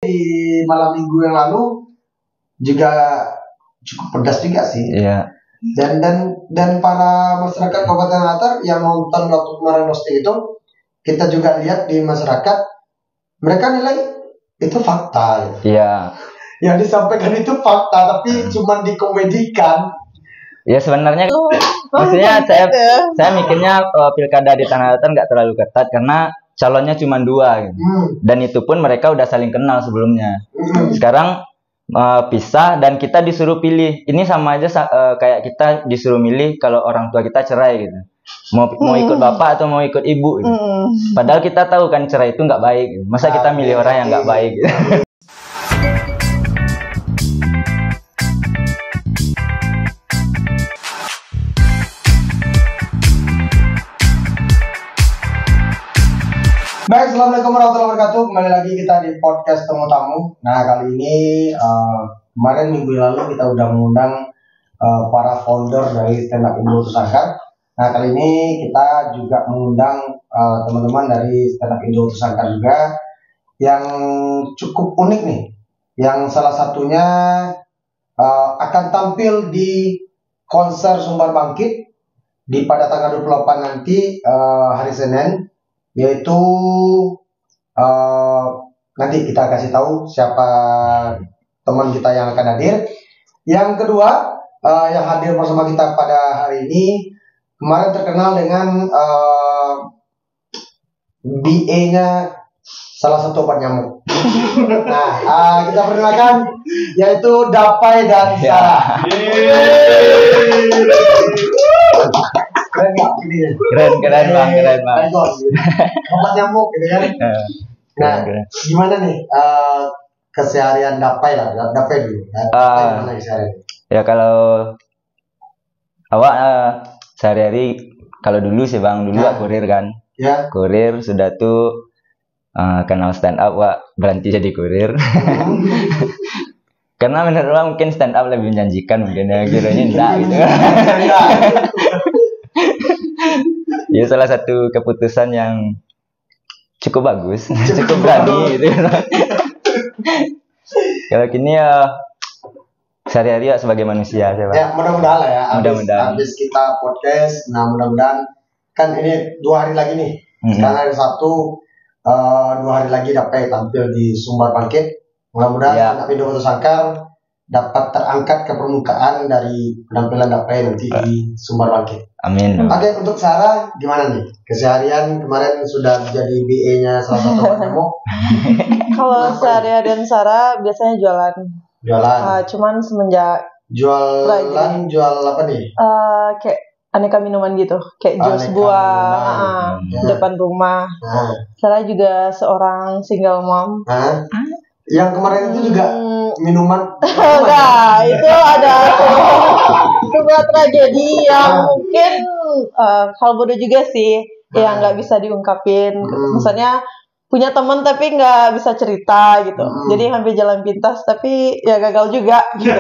di malam minggu yang lalu juga cukup pedas juga sih. Iya. Dan para masyarakat Kabupaten Latar yang nonton waktu kemarin roasting itu, kita juga lihat di masyarakat mereka nilai itu fakta. Gitu. Iya. Yang disampaikan itu fakta, tapi cuma dikomedikan. Ya sebenarnya, maksudnya saya mikirnya pilkada di Tanah Datar nggak terlalu ketat karena calonnya cuma 2 gitu. Dan itu pun mereka udah saling kenal sebelumnya. Sekarang pisah dan kita disuruh pilih. Ini sama aja kayak kita disuruh milih kalau orang tua kita cerai gitu. Mau ikut bapak atau mau ikut ibu gitu. Padahal kita tahu kan cerai itu nggak baik gitu. Masa kita milih orang yang nggak baik gitu. Baik, assalamualaikum warahmatullahi wabarakatuh. Kembali lagi kita di podcast Temu Tamu. Nah, kali ini kemarin minggu lalu kita udah mengundang para founder dari Stand Up Indo Tersangkar. Nah, kali ini kita juga mengundang teman-teman dari Stand Up Indo Tersangkar juga yang cukup unik nih. Yang salah satunya akan tampil di konser Sumbar Bangkit pada tanggal 28 nanti hari Senin. Yaitu nanti kita kasih tahu siapa teman kita yang akan hadir. Yang kedua yang hadir bersama kita pada hari ini kemarin terkenal dengan BA-nya salah satu obat nyamuk. Nah, kita perkenalkan yaitu Dapai dan Sarah. Keren bang. Obat nyamuk gitu kan. Nah, gimana nih keseharian Dapai dulu. Gimana keseharian? Ya kalau awak sehari-hari kalau dulu sih bang, dulu kurir kan. Ya. Kurir sudah tuh kenal stand up, wak berhenti jadi kurir. Karena menurut orang mungkin stand up lebih menjanjikan mungkin ya, kiranya enggak gitu. Ya salah satu keputusan yang cukup bagus, cukup berani gitu. Kalau kini ya sehari-hari ya sebagai manusia aja, Pak. Ya mudah-mudahan lah ya. Habis kita podcast, nah mudah-mudahan kan ini 2 hari lagi nih. Sekarang hari Sabtu, 2 hari lagi dapat tampil di Sumbar Bangkit. Mudah-mudahan Stand Up Indo Tersangkar dapat terangkat ke permukaan dari penampilan Dapai nanti di Sumbar Bangkit. Amin. Oke, untuk Sarah gimana nih? Keseharian kemarin sudah jadi BA-nya salah satu penemu. Kalau sehari-harian Sarah biasanya jualan. Cuman semenjak jual apa nih? Kayak aneka minuman gitu, kayak jus buah depan rumah. Sarah juga seorang single mom. Yang kemarin itu juga minuman. Enggak, itu ada sebuah tragedi yang mungkin hal bodoh juga sih, yang nggak bisa diungkapin. Misalnya punya teman tapi nggak bisa cerita gitu, jadi hampir jalan pintas tapi ya gagal juga. Gitu.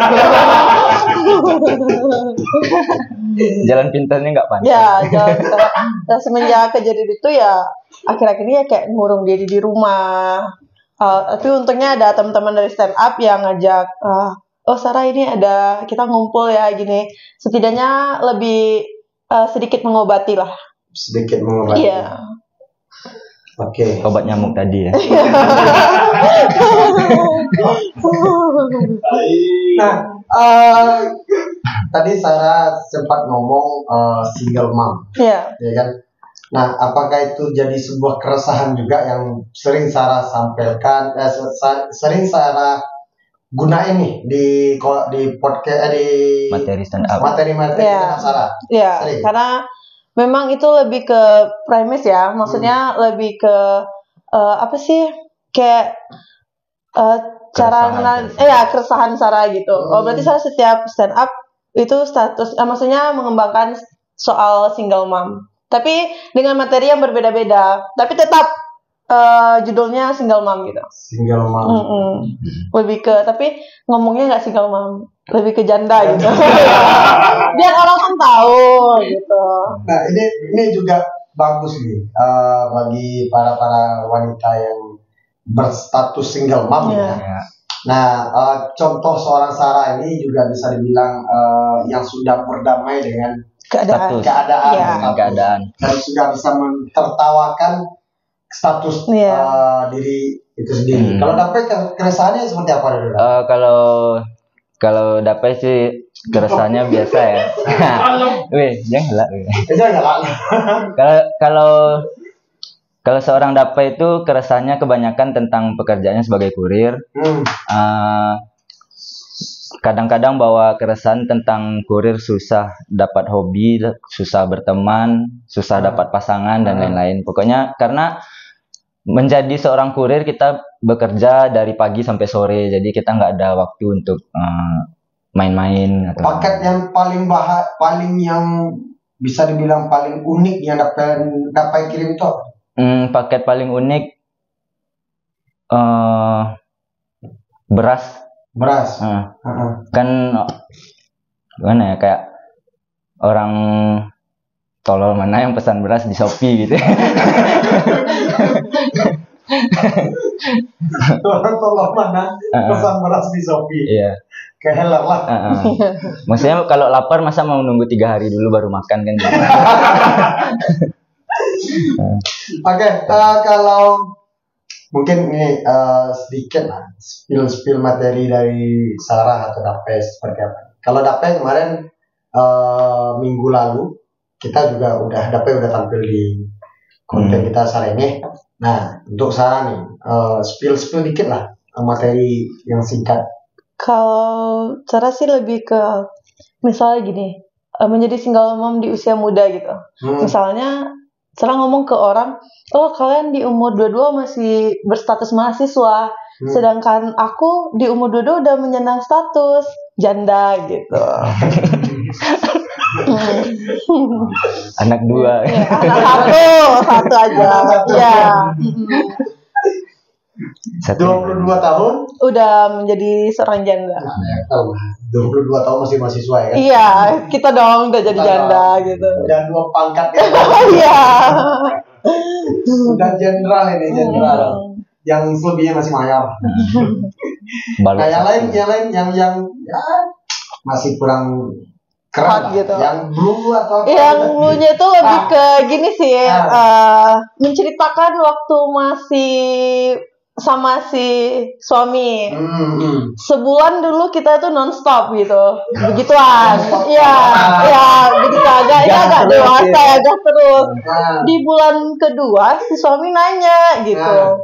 Jalan pintasnya nggak pantas. Ya, jalan pintas. Nah, semenjak kejadian itu ya akhir-akhir ini ya kayak ngurung diri di rumah. Tapi untungnya ada teman-teman dari stand up yang ngajak, oh Sarah ini ada kita ngumpul ya gini, setidaknya lebih sedikit mengobati lah. Sedikit mengobati. Iya. Oke. Obat nyamuk tadi ya. Nah, tadi Sarah sempat ngomong single mom. Iya. Ya kan? Nah, apakah itu jadi sebuah keresahan juga yang sering Sarah sampaikan, sering Sarah gunain nih di podcast di materi stand up. Materi Sarah. Iya, karena memang itu lebih ke premis ya, maksudnya lebih ke apa sih? Kayak cara keresahan Sarah gitu. Oh, berarti Sarah setiap stand up itu status maksudnya mengembangkan soal single mom. Tapi dengan materi yang berbeda-beda, tapi tetap judulnya single mom gitu. Single mom. Lebih ke, tapi ngomongnya nggak single mom, lebih ke janda gitu. Biar orang kan tahu gitu. Nah ini juga bagus nih bagi para wanita berstatus single mom ya. Nah, contoh seorang Sarah ini juga bisa dibilang yang sudah berdamai dengan keadaan dan sudah bisa mentertawakan status diri itu sendiri. Kalau Dapai keresahannya seperti apa dulu? Kalau Dapai sih keresahannya biasa ya. Weh, jangan lah. Kalau seorang Dapai itu keresahannya kebanyakan tentang pekerjaannya sebagai kurir. Kadang-kadang bawa keresahan tentang kurir susah dapat hobi, susah berteman, susah dapat pasangan dan lain-lain. Pokoknya karena menjadi seorang kurir kita bekerja dari pagi sampai sore, jadi kita nggak ada waktu untuk main-main. Paket yang paling yang bisa dibilang paling unik yang dapat kirim itu apa? Paket paling unik beras. Kan gimana ya, kayak orang tolol mana yang pesan beras di Shopee gitu. Orang tolol mana pesan beras di Shopee. Iya. Kehelar lah. Maksudnya kalau lapar masa mau nunggu 3 hari dulu baru makan kan gitu. Oke, kalau mungkin ini sedikit lah spill materi dari Sarah atau Dapai seperti apa. Kalau Dapai kemarin minggu lalu kita juga Dapai udah tampil di konten kita Sarah ini. Nah, untuk Sarah nih spill dikit lah materi yang singkat. Kalau Sarah sih lebih ke misalnya gini, menjadi single mom di usia muda gitu. Misalnya Sarah ngomong ke orang, oh kalian di umur 22 masih berstatus mahasiswa, sedangkan aku di umur 22 udah menyandang status janda gitu. Anak 2. Ya, anak satu aja. Ya. 22 tahun udah menjadi seorang janda. 22 tahun masih mahasiswa ya kan? Iya, kita dong udah jadi janda gitu. Udah 2 pangkat ya. Iya. Udah jenderal ini, jenderal. Yang selebihnya masih mayor. Nah, yang lain yang ya masih kurang keren gitu. Yang blue atau apa? Yang blue-nya itu lebih ke gini sih, menceritakan waktu masih sama si suami. Sebulan dulu kita tuh nonstop gitu, begituan. Iya, begitu agak dewasa agak terus. Di bulan kedua si suami nanya gitu,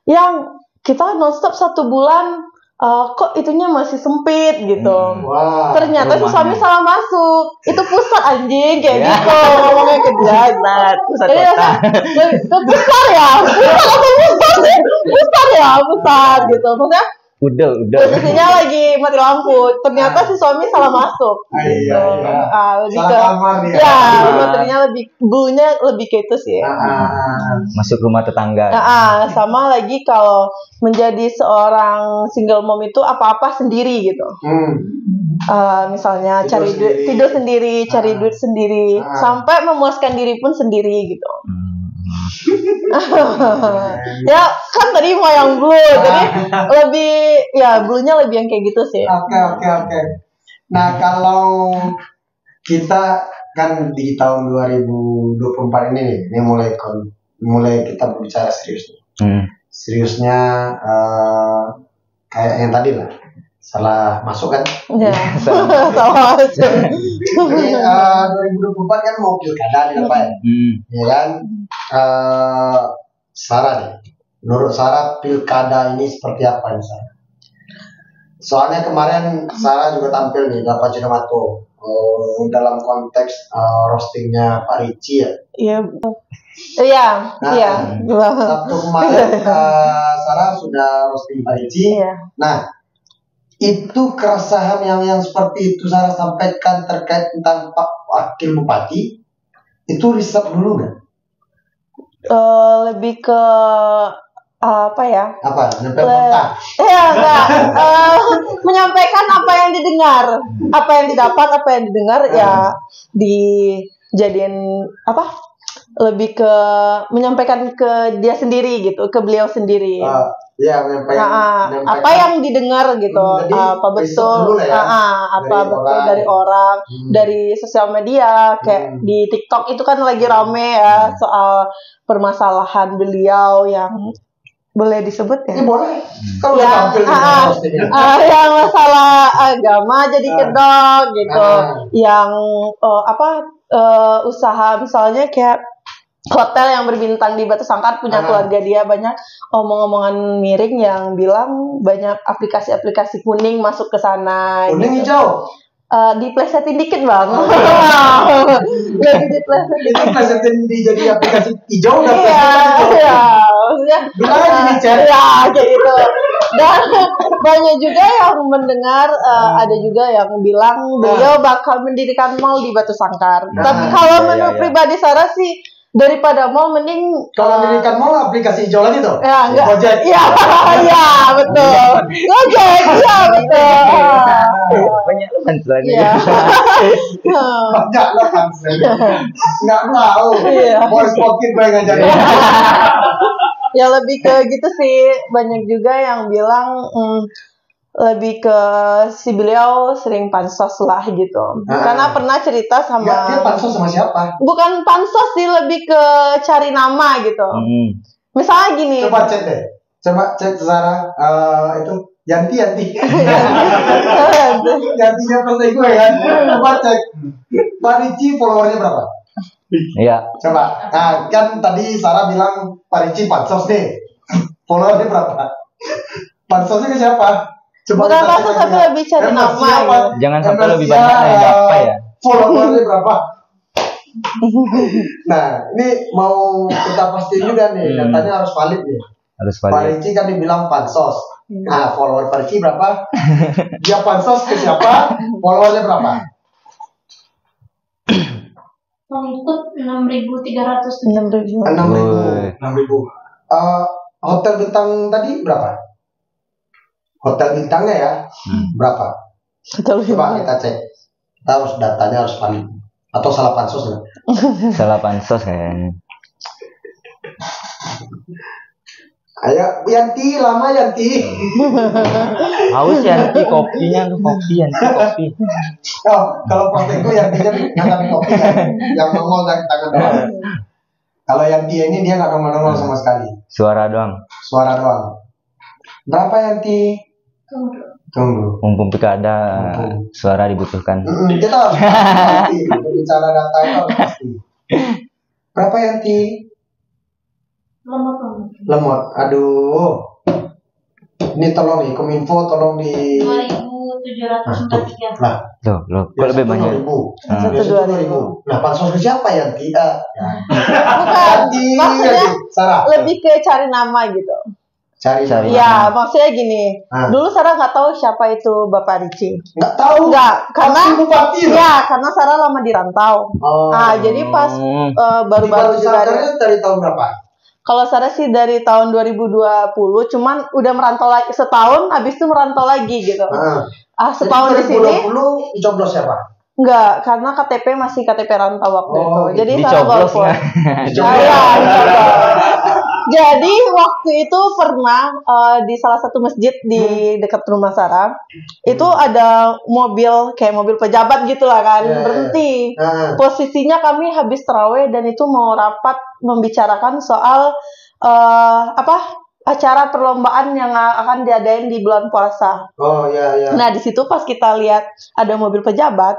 yang kita nonstop 1 bulan. Kok itunya masih sempit gitu. Ternyata si suami salah masuk. Itu pusat anjing kayak gitu ngomongnya ke dia. Pusat kota. Pusat gitu. Maksudnya udah. posisinya lagi mati lampu. Ternyata si suami salah masuk. Gitu. Lebih ke materinya blue-nya lebih ke itu sih. Masuk rumah tetangga. Sama lagi kalau menjadi seorang single mom itu apa-apa sendiri gitu. Misalnya tidur sendiri, cari duit sendiri, sampai memuaskan diri pun sendiri gitu. Ya kan tadi mau yang blue, jadi lebih blue-nya lebih yang kayak gitu sih. Oke. Nah, kalau kita kan di tahun 2024 ini nih, ini mulai kita berbicara serius nih. Seriusnya kayak yang tadi lah, salah masuk kan? Ya, salah masuk. Ini 2024 kan mau pilkada nih apa ya? Ya kan? Sarah nih, menurut Sarah pilkada ini seperti apa nih Sarah? Soalnya kemarin Sarah juga tampil nih dapat Cinemato dalam konteks roastingnya Pak Ricci ya. Iya. Sabtu kemarin Sarah sudah roasting Pak Ricci. Nah, itu keresahan yang seperti itu Sarah sampaikan terkait tentang Pak Wakil Bupati itu riset dulu nggak? Lebih ke apa ya? Apa? Enggak. Menyampaikan apa yang didengar, apa yang didapat, apa yang didengar ya dijadiin apa? lebih ke menyampaikan ke dia sendiri gitu, ke beliau sendiri. Ya, menyampaikan apa yang didengar gitu, jadi apa betul, ya, apa betul dari orang, dari sosial media, kayak di TikTok itu kan lagi rame ya soal permasalahan beliau yang boleh disebut ya? Boleh. Kalau yang yang masalah agama jadi kedok gitu, yang usaha misalnya kayak hotel yang berbintang di Batu Sangkar punya keluarga dia, banyak omong-omongan miring yang bilang banyak aplikasi-aplikasi kuning masuk ke sana. Kuning hijau. Diplesetin dikit bang. Jadi diplesetin. Itu plesetin jadi aplikasi hijau dan Iya, maksudnya. Ya kayak gitu. Dan banyak juga yang mendengar, ada juga yang bilang beliau bakal mendirikan mall di Batu Sangkar. Tapi kalau menurut pribadi Sarah sih, daripada mall mending kalau mendirikan mall aplikasi hijau lagi tuh. Ya, enggak. Gojek. Iya, betul. Gojek, iya betul. Banyak pancelan. Iya. Banyak lah pancelan. Enggak tahu. Voice pocket gue ngajarin. Ya lebih ke gitu sih. Banyak juga yang bilang lebih ke si beliau sering pansos lah gitu. Karena pernah cerita sama. Dia pansos sama siapa? Bukan pansos sih, lebih ke cari nama gitu. Misalnya gini. Coba cek deh. Coba cek Sarah itu Yanti. Yantinya pasti gue kan. Coba cek. Pak Ricci followernya berapa? Iya. Coba. Nah, kan tadi Sarah bilang Pak Ricci pansos nih. Followernya berapa? Pansosnya ke siapa? Coba bukan pansos tapi lebih cari nama gitu. Jangan sampai lebih banyak dari apa ya. Followernya berapa? Nah, ini mau kita pastiin juga nih, datanya harus valid nih. Harus valid. Pak Ricci kan dibilang pansos. Nah, follower Pak Ricci berapa? Dia pansos ke siapa? Followernya berapa? Pengikut 6.300. 6.000. Hotel bintang tadi berapa? Hotel bintangnya ya berapa? Coba kita cek. Kita harus datanya harus valid. Atau salah pansos ya? Salah pansos kayaknya. Ayo Yanti, lama Yanti. Haus Yanti kopinya tuh kopi. Oh, kalau praktek itu Yantinya ngangkat kopi kan, yang nongol dari tangan doang. Kalau Yanti ini dia nggak nongol sama sekali. Suara doang. Berapa Yanti? Tunggu. Mumpung pilkada suara dibutuhkan. Kita harus pasti bicara data itu harus pasti. Berapa Yanti? Lemot. Aduh. Ini tolong nih Kominfo tolong di 2.743. Nah, loh, kok lebih banyak? 2.000. Nah, pansos ke siapa Yanti? Bukan. Maksudnya Sarah. lebih ke cari nama gitu. Cari. Ya, maksudnya gini. Dulu Sarah nggak tahu siapa itu Bapak Ricci. Nggak tahu. Karena karena Sarah lama di rantau. Jadi pas baru-baru juga dari tahun berapa? Kalau Sarah sih dari tahun 2020, cuman udah merantau lagi setahun, habis itu merantau lagi gitu. Setahun di sini. 2020 dicoblos siapa? Enggak, karena KTP masih KTP rantau waktu itu. Jadi Sarah golput. Jadi waktu itu pernah di salah satu masjid di dekat rumah Sarah, itu ada mobil kayak mobil pejabat gitulah kan, berhenti. Posisinya kami habis tarawih dan itu mau rapat membicarakan soal acara perlombaan yang akan diadain di bulan puasa. Nah, di situ pas kita lihat ada mobil pejabat,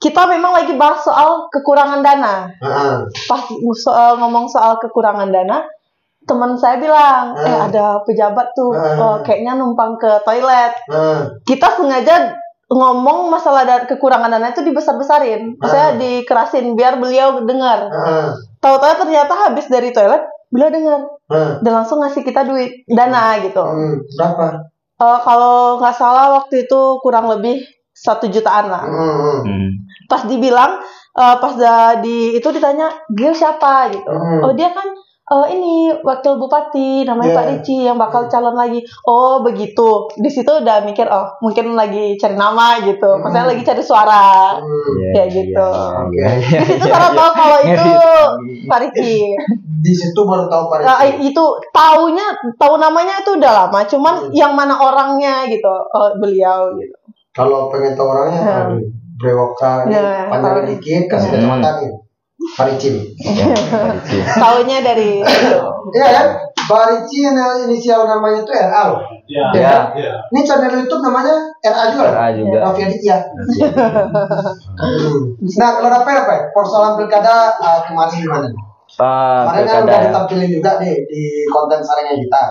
kita memang lagi bahas soal kekurangan dana. Pas ngomong soal kekurangan dana, teman saya bilang, ada pejabat tuh, kayaknya numpang ke toilet. Kita sengaja ngomong masalah kekurangan dana itu dibesar-besarin, saya dikerasin biar beliau dengar. Tahu-tahu ternyata habis dari toilet, beliau dengar dan langsung ngasih kita duit dana gitu. Berapa? Kalau nggak salah waktu itu kurang lebih 1 jutaan lah. Pas dibilang, pas itu ditanya dia siapa gitu. Oh dia kan ini wakil bupati namanya Pak Ricci yang bakal calon lagi. Oh begitu. Di situ udah mikir mungkin lagi cari nama gitu. Maksudnya lagi cari suara kayak gitu. Di situ Sarah tahu kalau itu Pak Ricci. Di situ baru tahu Pak Ricci. Itu tahu namanya itu udah lama. Cuman yang mana orangnya gitu. Beliau gitu. Kalau pengen tahu orangnya, brewokan panjangin dikit, kasih kacamata nih. Pak Ricci. Taunya dari iya kan? Pak Ricci inisial namanya itu RA loh. Iya. Ini channel YouTube namanya RA juga. RA juga. Raffi Aditya. Nah, kalau apa? Persoalan pilkada kemarin gimana? Kemarin kan udah ditampilin juga nih di konten saringan kita.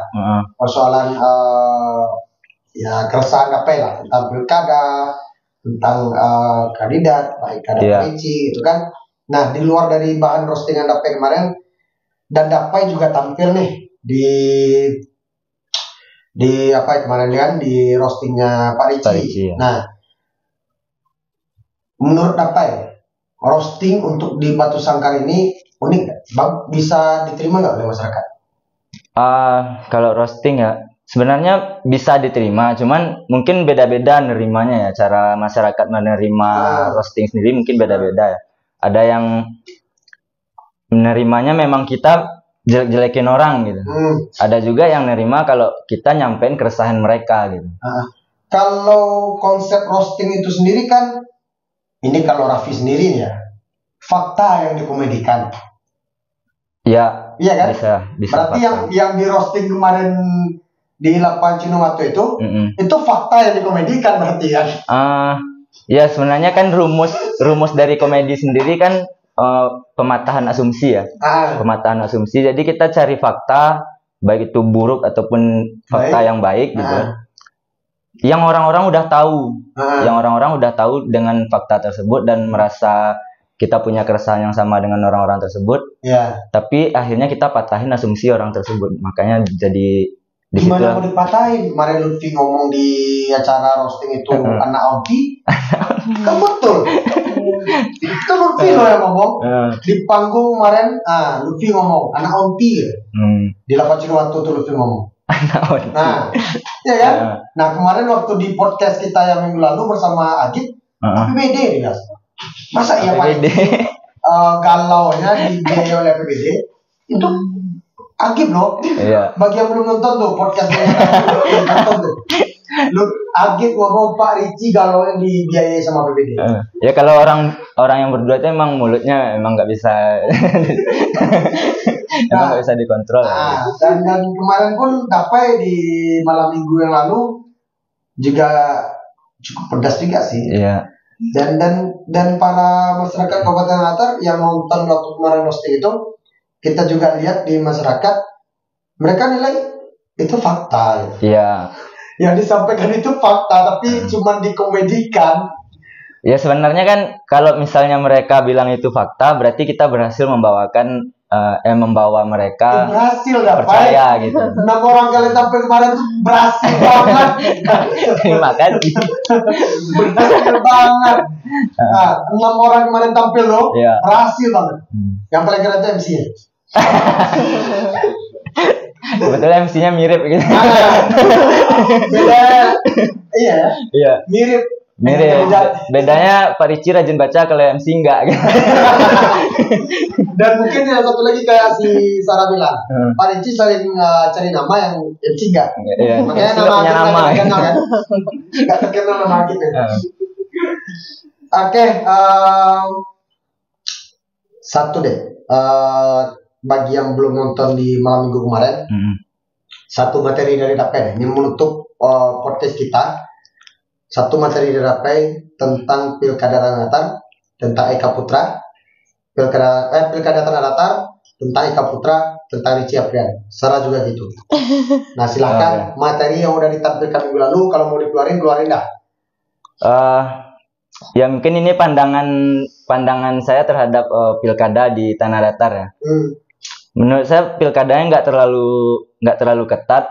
Persoalan ya keresahan apa ya tentang pilkada, tentang kandidat, baik kandidat Pak Ricci gitu kan. Nah, di luar dari bahan roastingan Dapai kemarin, dan Dapai juga tampil nih di apa kemarin kan di roastingnya Pak Ricci. Nah, menurut Dapai, roasting untuk di Batu Sangkar ini unik nggak? Bang, bisa diterima nggak oleh masyarakat? Kalau roasting ya, sebenarnya bisa diterima, cuman mungkin beda-beda nerimanya ya. Cara masyarakat menerima roasting sendiri mungkin beda-beda ya. Ada yang menerimanya memang kita jelek-jelekin orang gitu. Ada juga yang nerima kalau kita nyampein keresahan mereka gitu. Kalau konsep roasting itu sendiri kan, ini kalau Raffi sendiri ya, fakta yang dikomedikan. Ya, iya kan? Bisa berarti yang di roasting kemarin di Lapan Cinomato itu fakta yang dikomedikan berarti kan? Ya sebenarnya kan rumus dari komedi sendiri kan pematahan asumsi ya. Pematahan asumsi. Jadi kita cari fakta baik itu buruk ataupun fakta yang baik gitu. Yang orang-orang udah tahu. Yang orang-orang udah tahu dengan fakta tersebut dan merasa kita punya keresahan yang sama dengan orang-orang tersebut. Tapi akhirnya kita patahin asumsi orang tersebut. Makanya jadi gimana mau dipatahin? Kemarin Lutfi ngomong di acara roasting itu anak Audi, kan betul. Itu Lutfi loh yang ngomong di panggung kemarin. Lutfi ngomong anak Audi, di Lapan Cinomato tuh Lutfi ngomong. Nah, ya kan? Nah kemarin waktu di podcast kita yang minggu lalu bersama Agit, APBD dia. Masa iya Pak? Galaunya dibiayai oleh APBD itu. Agib loh, bagi yang belum nonton tuh podcastnya nonton tuh. Lu Agib ngomong Pak Ricci galau yang dibiayai sama PBD. Ya kalau orang yang berdua itu emang mulutnya emang nggak bisa, emang nggak bisa dikontrol. Dan kemarin pun Dapai di malam minggu yang lalu juga cukup pedas juga sih. Iya. Dan para masyarakat Kabupaten Latar yang nonton waktu kemarin roasting itu, kita juga lihat di masyarakat, mereka nilai itu fakta. Iya. Yang disampaikan itu fakta, tapi cuma dikomedikan. Ya sebenarnya kan kalau misalnya mereka bilang itu fakta, berarti kita berhasil membawa mereka percaya gitu. 6 orang kalian tampil kemarin tuh berhasil banget. Terima kasih. Berhasil banget. 6 orang kemarin tampil loh, berhasil banget. Yang paling keren itu MC-nya. Sebetulnya MC-nya mirip gitu. Beda. Iya. Mirip. Bedanya Pak Ricci rajin baca, kalau MC enggak gitu. Dan mungkin yang satu lagi kayak si Sarah bilang, Pak Ricci sering cari nama yang MC enggak. Makanya nama enggak terkenal nama kita. Oke, satu deh. Bagi yang belum nonton di malam minggu kemarin, satu materi dari Dapai ini menutup podcast kita. Satu materi dari Dapai tentang pilkada Tanah Datar, tentang Eka Putra, pilkada Tanah Datar tentang Eka Putra, tentang Ricci Aprian. Sarah juga gitu. Nah silahkan materi yang udah ditampilkan minggu lalu, kalau mau dikeluarin dah. Ya mungkin ini pandangan saya terhadap pilkada di Tanah Datar ya. Menurut saya pilkadanya nggak terlalu ketat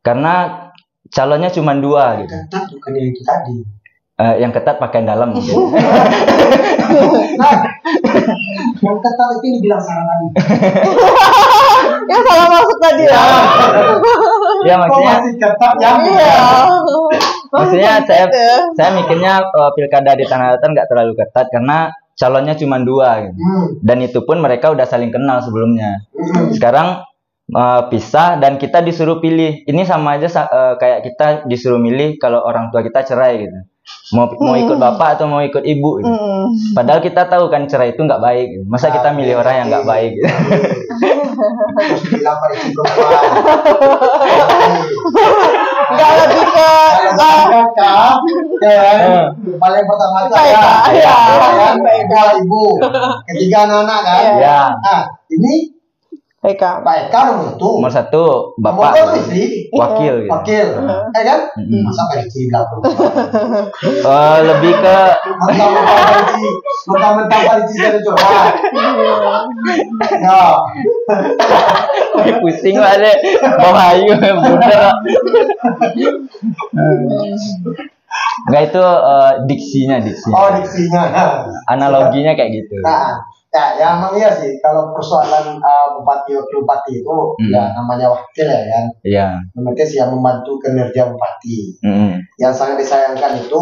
karena calonnya cuma 2 gitu. Ketat bukan yang itu tadi. Yang ketat pakaian dalam mungkin. Nah, yang ketat itu dibilang Sarah tadi. Yang salah masuk tadi ya. Ya maksudnya masih ketat ya. Iya. maksudnya saya mikirnya pilkada di Tanah Datar nggak terlalu ketat karena calonnya cuma 2 gitu. Dan itu pun mereka udah saling kenal sebelumnya. Sekarang pisah dan kita disuruh pilih. Ini sama aja kayak kita disuruh milih kalau orang tua kita cerai gitu. Mau ikut bapak atau mau ikut ibu gitu. Padahal kita tahu kan cerai itu nggak baik gitu. Masa kita milih orang yang nggak baik gitu. Terus bilang pada si perempuan. Enggak lebih ke Paling pertama itu Iya. Eka ibu, ketiga anak-anak kan. Ya. Nah, ini Eka. Pak Eka nomor 1. Nomor 1 Nomor bapak 2 istri, wakil gitu. wakil, ya kan? Masa Pak Istri bilang Lebih ke mentang-mentang Pak Istri jadi curhat. Ya, pusing balik Bahayu bener. Enggak itu diksinya. oh diksinya. Analoginya kayak gitu. Nah, ya emang iya sih kalau persoalan bupati wakil bupati itu ya namanya wakil ya kan. Iya. Namanya sih yang membantu kinerja bupati. Yang sangat disayangkan itu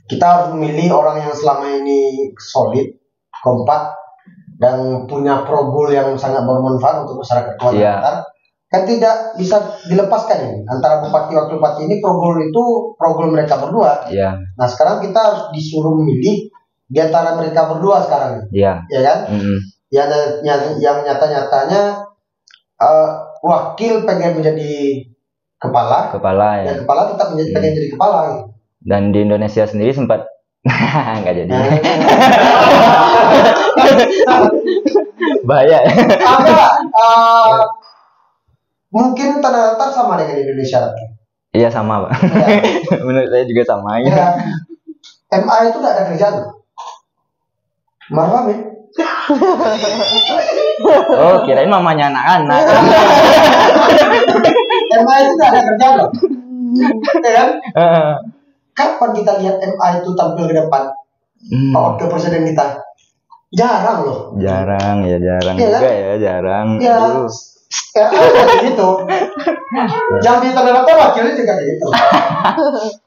kita harus memilih orang yang selama ini solid, kompak, dan punya probul yang sangat bermanfaat untuk masyarakat Tanah Datar. Kan tidak bisa dilepaskan ini antara bupati wakil bupati ini probul itu probul mereka berdua. Iya. Nah sekarang kita harus disuruh memilih di antara mereka berdua sekarang. Iya. Ya kan? Yang nyata-nyatanya wakil pengen menjadi kepala ya. Dan kepala tetap pengen jadi kepala gitu. Dan di Indonesia sendiri sempat nggak jadi. Bahaya. Mungkin Tanah Datar sama dengan Indonesia. Iya sama Pak. Menurut saya juga sama ya. MA itu tidak ada kerjaan. Marwah Oh kirain mamanya anak-anak. MA itu tidak ada kerjaan loh. Ya kan? Kapan kita lihat MA itu tampil ke depan? Pak Wakil Presiden kita jarang loh. Jarang ya juga kan? ya jarang. Ya. Gitu. Yang di Tanah Datar wakilnya juga gitu.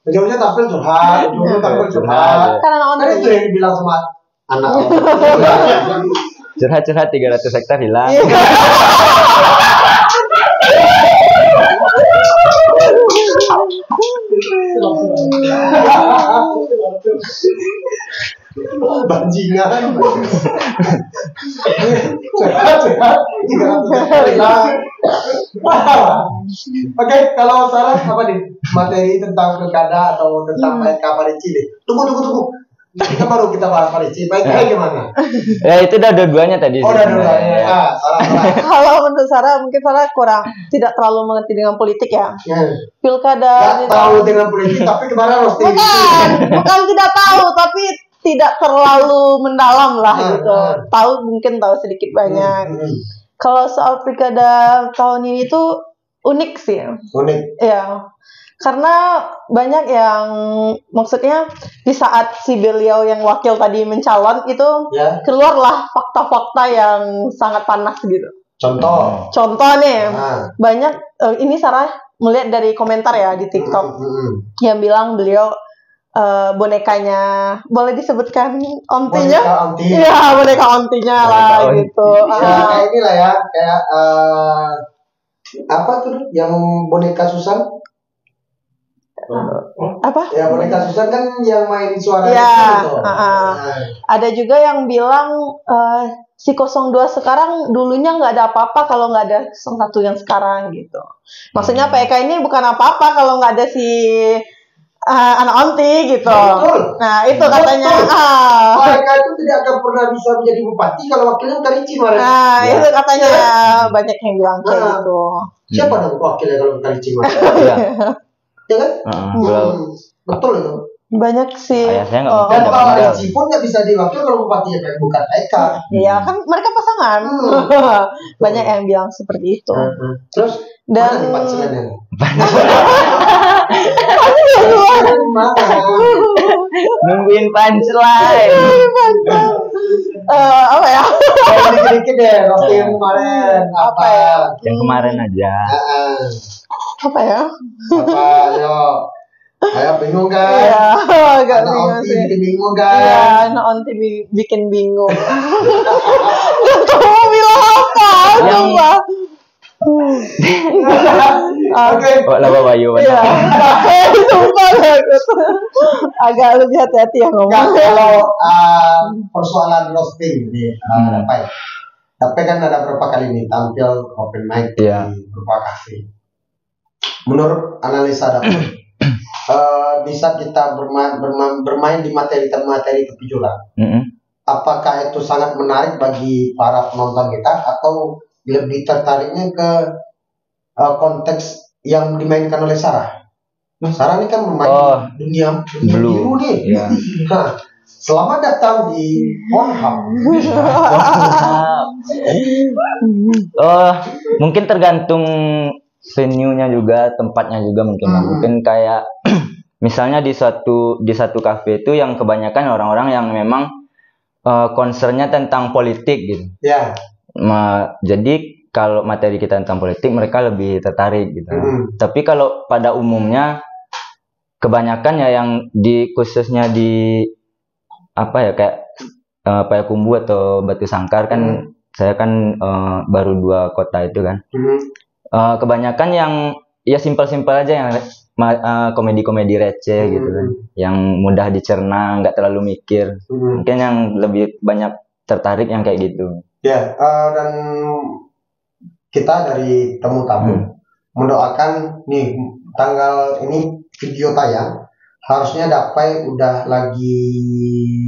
Ujungnya tampil curhat, Karena itu yang dibilang sama anak. Curhat 300 hektar hilang. Bajingan. Oke, kalau Sarah apa nih materi tentang pilkada atau tentang Pak Eka Parici nih? Tunggu. Kita bahas Parici. Pak Eka gimana? Ya itu udah dua-duanya tadi. Oh, udah dua-duanya. Sarah. Kalau menurut Sarah mungkin Sarah kurang tidak terlalu mengerti dengan politik ya. Pilkada nggak tahu dengan politik, tapi kemarin roasting. Bukan tidak tahu, tapi tidak terlalu mendalam lah gitu. Mungkin tahu sedikit banyak. Kalau soal pilkada tahun ini tuh unik sih. Unik. Ya. Karena banyak yang maksudnya di saat si beliau yang wakil tadi mencalon itu keluarlah fakta-fakta yang sangat panas gitu. Contoh nih, banyak ini Sarah melihat dari komentar ya di TikTok yang bilang beliau bonekanya boleh disebutkan ontinya? Iya, boneka ontinya lah gitu. Ya kayak inilah ya, kayak apa tuh yang boneka Susan? Apa? Ya boneka Susan kan yang main suara gitu. Ada juga yang bilang si 02 sekarang dulunya nggak ada apa-apa kalau nggak ada 01 yang sekarang gitu. Maksudnya PK ini bukan apa-apa kalau nggak ada si anak onti gitu. Betul. Nah itu katanya. PK itu tidak akan pernah bisa menjadi bupati kalau wakilnya Karici kemarin. Nah itu katanya banyak yang bilang kayak gitu. Siapa dong wakilnya kalau Karici kemarin? Ya kan? Betul itu. Banyak sih. Dan kalau Karici pun nggak bisa diwakil kalau bupati bukan PK. Iya kan mereka pasangan. Banyak yang bilang seperti itu. Terus dan nungguin punchline. Apa ya? Dikit-dikit deh, roasting kemarin. Apa ya? Yang kemarin aja. Apa ya? Apa, ayo. Ayo bingung kan? Iya, agak Anak bingung onti sih. bikin bingung Iya, kan? anak onti bikin bingung. Gak tahu mau bilang apa, Yang- coba. Oke. Oh, laba Bayu. Iya, sumpah agak lebih hati-hati ya Enggak, ngomong. kalau persoalan roasting nih, apa ya? Tapi kan ada berapa kali nih tampil open mic Iya. di beberapa kafe. Menurut analisa dapur, di saat kita bermain di materi-materi tepi jurang, apakah itu sangat menarik bagi para penonton kita atau lebih tertariknya ke konteks yang dimainkan oleh Sarah? Sarah ini kan bermain dunia biru nih. Iya. Nah, selamat datang di Pornhub. Mungkin tergantung venue-nya juga, tempatnya juga mungkin. Mungkin kayak misalnya di satu kafe itu yang kebanyakan orang-orang yang memang concernnya tentang politik gitu. Ya. Jadi kalau materi kita tentang politik mereka lebih tertarik gitu. Tapi kalau pada umumnya kebanyakan ya yang khususnya di apa ya kayak Payakumbuh atau Batu Sangkar kan saya kan baru 2 kota itu kan. Kebanyakan yang ya simpel-simpel aja yang komedi-komedi receh gitu kan. Yang mudah dicerna, nggak terlalu mikir. Mungkin yang lebih banyak tertarik yang kayak gitu. Ya, dan kita dari tamu-tamu mendoakan nih tanggal ini video tayang harusnya Dapai udah lagi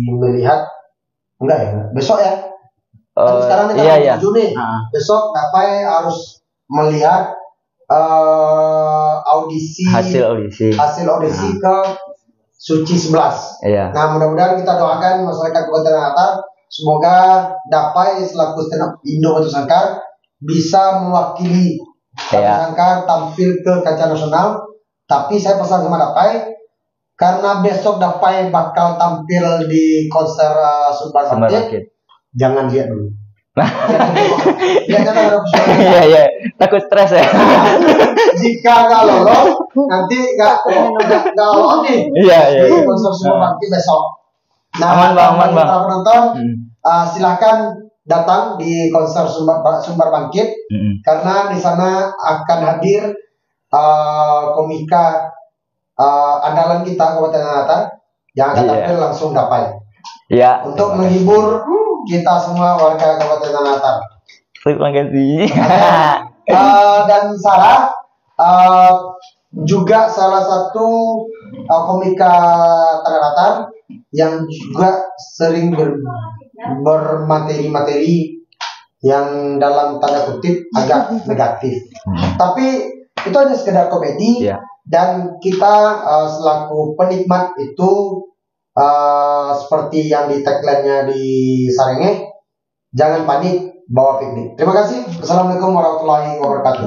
melihat enggak ya besok ya. Kan sekarang ini tanggal 7 nih. Besok Dapai harus melihat hasil audisi ke Suci 11. Iya. Nah, mudah-mudahan kita doakan masyarakat Kabupaten Tanah semoga Dapai selaku stand up Indo Batu Sangkar bisa mewakili Batu Sangkar tampil ke kancah nasional. Tapi saya pesan sama Dapai karena besok Dapai bakal tampil di konser Sumbar Bangkit. Jangan lihat dulu. Iya, takut stres ya. Jika nggak lolos, nanti nggak lolos nih. Iya. Di konser Sumbar Bangkit besok. Nah, aman bang. Para penonton, silahkan datang di konser Sumbar Bangkit karena di sana akan hadir komika andalan kita Kabupaten Tanah yang akan tampil langsung Dapai. Iya. Untuk menghibur kita semua warga Kabupaten Tanah. Terima kasih. Dan Sarah juga salah satu komika Tanah Datar yang juga sering bermateri-materi yang dalam tanda kutip agak negatif. Tapi itu hanya sekedar komedi. Dan kita selaku penikmat itu seperti yang di tagline-nya di Sarenge, jangan panik, bawa piknik. Terima kasih. Assalamualaikum warahmatullahi wabarakatuh.